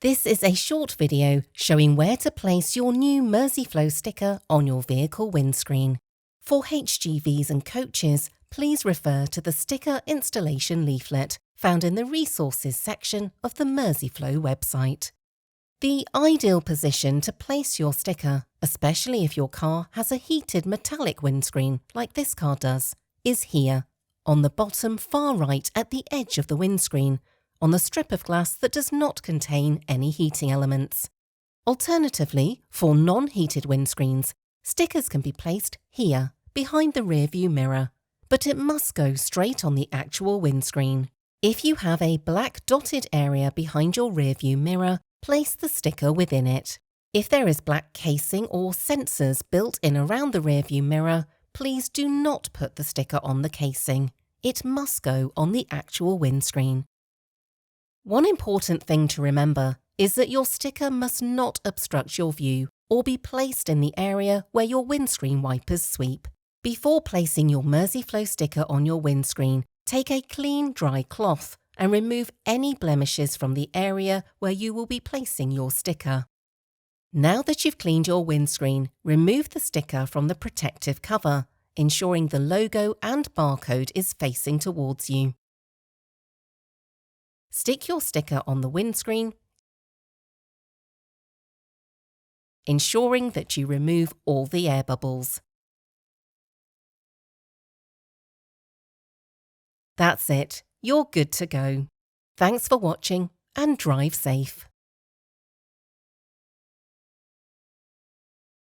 This is a short video showing where to place your new Merseyflow sticker on your vehicle windscreen. For HGVs and coaches, please refer to the sticker installation leaflet found in the resources section of the Merseyflow website. The ideal position to place your sticker, especially if your car has a heated metallic windscreen like this car does, is here, on the bottom far right at the edge of the windscreen, on the strip of glass that does not contain any heating elements. Alternatively, for non-heated windscreens, stickers can be placed here, behind the rearview mirror, but it must go straight on the actual windscreen. If you have a black dotted area behind your rearview mirror, place the sticker within it. If there is black casing or sensors built in around the rearview mirror, please do not put the sticker on the casing. It must go on the actual windscreen. One important thing to remember is that your sticker must not obstruct your view or be placed in the area where your windscreen wipers sweep. Before placing your Merseyflow sticker on your windscreen, take a clean, dry cloth and remove any blemishes from the area where you will be placing your sticker. Now that you've cleaned your windscreen, remove the sticker from the protective cover, ensuring the logo and barcode is facing towards you. Stick your sticker on the windscreen, ensuring that you remove all the air bubbles. That's it, you're good to go. Thanks for watching and drive safe.